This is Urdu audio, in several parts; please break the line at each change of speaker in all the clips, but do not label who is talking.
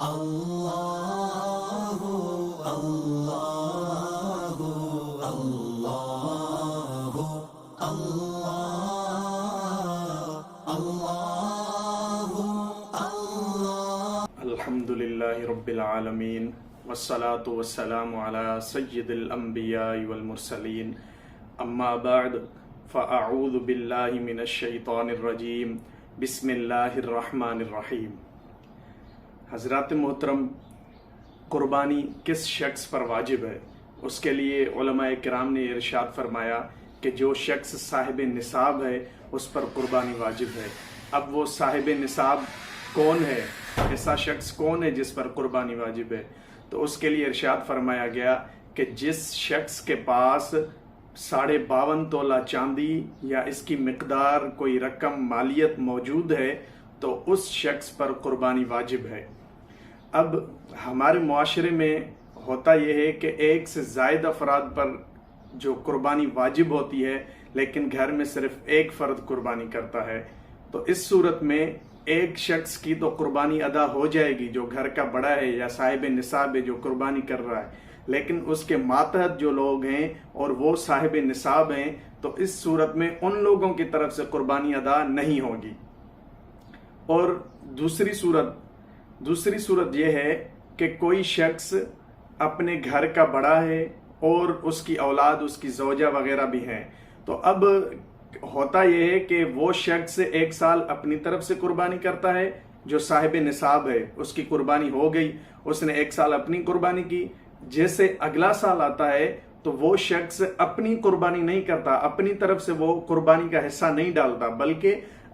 اللہ اللہ اللہ اللہ اللہ اللہ
الحمدللہ رب العالمین والصلاة والسلام علی سید الانبیاء والمرسلین اما بعد فاعوذ باللہ من الشیطان الرجیم بسم اللہ الرحمن الرحیم۔ حضرات محترم، قربانی کس شخص پر واجب ہے؟ اس کے لیے علماء کرام نے ارشاد فرمایا کہ جو شخص صاحب نصاب ہے اس پر قربانی واجب ہے۔ اب وہ صاحب نصاب کون ہے؟ ایسا شخص کون ہے جس پر قربانی واجب ہے؟ تو اس کے لیے ارشاد فرمایا گیا کہ جس شخص کے پاس 52.5 تولہ چاندی یا اس کی مقدار کوئی رقم مالیت موجود ہے تو اس شخص پر قربانی واجب ہے۔ اب ہمارے معاشرے میں ہوتا یہ ہے کہ ایک سے زائد افراد پر جو قربانی واجب ہوتی ہے لیکن گھر میں صرف ایک فرد قربانی کرتا ہے، تو اس صورت میں ایک شخص کی تو قربانی ادا ہو جائے گی جو گھر کا بڑا ہے یا صاحب نصاب ہے جو قربانی کر رہا ہے، لیکن اس کے ماتحت جو لوگ ہیں اور وہ صاحب نصاب ہیں تو اس صورت میں ان لوگوں کی طرف سے قربانی ادا نہیں ہوگی۔ اور دوسری صورت یہ ہے کہ کوئی شخص اپنے گھر کا بڑا ہے اور اس کی اولاد، اس کی زوجہ وغیرہ بھی ہیں، تو اب ہوتا یہ ہے کہ وہ شخص 1 سال اپنی طرف سے قربانی کرتا ہے، جو صاحب نصاب ہے اس کی قربانی ہو گئی، اس نے 1 سال اپنی قربانی کی۔ جیسے اگلا سال آتا ہے تو وہ شخص اپنی قربانی نہیں کرتا، اپنی طرف سے وہ قربانی کا حصہ نہیں ڈالتا بلکہ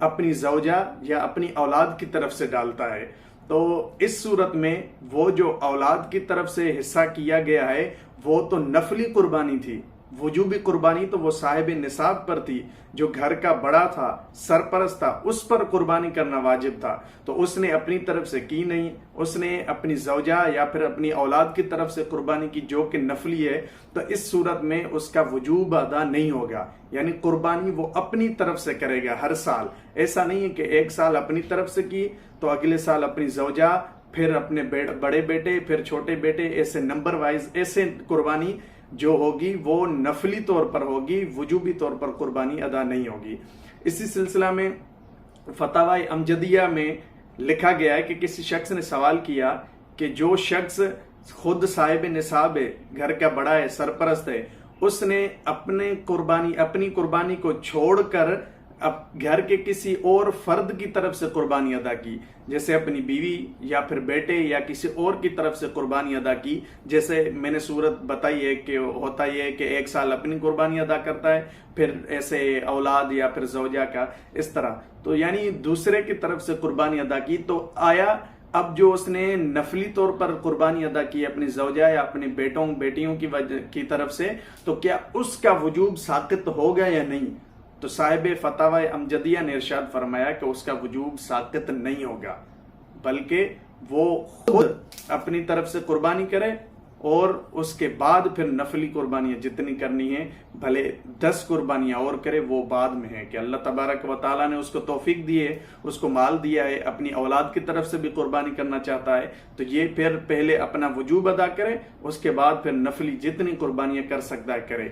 اپنی زوجہ یا اپنی اولاد کی طرف سے ڈالتا ہے۔ تو اس صورت میں وہ جو اولاد کی طرف سے حصہ کیا گیا ہے وہ تو نفلی قربانی تھی، وجوبی قربانی تو وہ صاحب نصاب پر تھی، جو گھر کا بڑا تھا، سرپرست تھا، اس پر قربانی کرنا واجب تھا، تو اس نے اپنی طرف سے کی نہیں، اس نے اپنی زوجہ یا پھر اپنی اولاد کی طرف سے قربانی کی جو کہ نفلی ہے، تو اس صورت میں اس کا وجوب ادا نہیں ہوگا، یعنی قربانی وہ اپنی طرف سے کرے گا ہر سال۔ ایسا نہیں ہے کہ 1 سال اپنی طرف سے کی تو اگلے سال اپنی زوجہ، پھر اپنے بڑے بیٹے، پھر چھوٹے بیٹے، ایسے نمبر وائز ایسے قربانی جو ہوگی وہ نفلی طور پر ہوگی، وجوبی طور پر قربانی ادا نہیں ہوگی۔ اسی سلسلہ میں فتاوی امجدیہ میں لکھا گیا ہے کہ کسی شخص نے سوال کیا کہ جو شخص خود صاحب نصاب ہے، گھر کا بڑا ہے، سرپرست ہے، اس نے اپنی قربانی کو چھوڑ کر اب گھر کے کسی اور فرد کی طرف سے قربانی ادا کی، جیسے اپنی بیوی یا پھر بیٹے یا کسی اور کی طرف سے قربانی ادا کی، جیسے میں نے صورت بتائی ہے کہ ہوتا یہ ہے کہ 1 سال اپنی قربانی ادا کرتا ہے، پھر ایسے اولاد یا پھر زوجہ کا، اس طرح، تو یعنی دوسرے کی طرف سے قربانی ادا کی، تو آیا اب جو اس نے نفلی طور پر قربانی ادا کی اپنی زوجہ یا اپنے بیٹیوں کی طرف سے، تو کیا اس کا وجوب ساقط ہوگا یا نہیں؟ تو صاحب فتاوی امجدیہ نے ارشاد فرمایا کہ اس کا وجوب ساقط نہیں ہوگا، بلکہ وہ خود اپنی طرف سے قربانی کرے اور اس کے بعد پھر نفلی قربانیاں جتنی کرنی ہیں، بھلے 10 قربانیاں اور کرے، وہ بعد میں ہے کہ اللہ تبارک و تعالیٰ نے اس کو توفیق دی ہے، اس کو مال دیا ہے، اپنی اولاد کی طرف سے بھی قربانی کرنا چاہتا ہے، تو یہ پھر پہلے اپنا وجوب ادا کرے، اس کے بعد پھر نفلی جتنی قربانیاں کر سکتا ہے کرے۔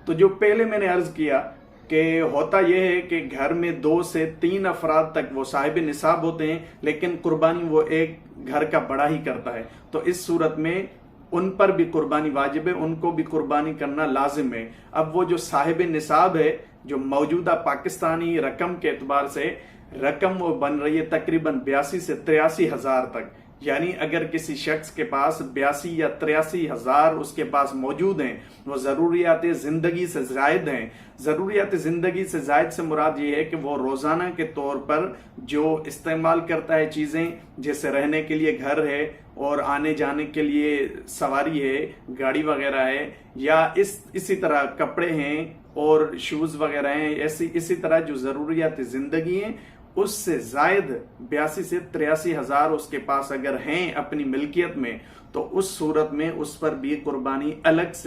تو جو پہلے میں نے عرض کیا کہ ہوتا یہ ہے کہ گھر میں 2 سے 3 افراد تک وہ صاحب نصاب ہوتے ہیں لیکن قربانی وہ ایک گھر کا بڑا ہی کرتا ہے، تو اس صورت میں ان پر بھی قربانی واجب ہے، ان کو بھی قربانی کرنا لازم ہے۔ اب وہ جو صاحب نصاب ہے، جو موجودہ پاکستانی رقم کے اعتبار سے رقم وہ بن رہی ہے تقریباً 82 سے 83 ہزار تک، یعنی اگر کسی شخص کے پاس 82 یا 83 ہزار اس کے پاس موجود ہیں، وہ ضروریات زندگی سے زائد ہیں۔ ضروریات زندگی سے زائد سے مراد یہ ہے کہ وہ روزانہ کے طور پر جو استعمال کرتا ہے چیزیں، جیسے رہنے کے لیے گھر ہے اور آنے جانے کے لیے سواری ہے، گاڑی وغیرہ ہے، یا اسی طرح کپڑے ہیں اور شوز وغیرہ ہیں، اسی طرح جو ضروریات زندگی ہیں اس سے زائد 82 سے 83 ہزار اس کے پاس اگر ہیں اپنی ملکیت میں، تو اس صورت میں اس پر بھی قربانی الگ سے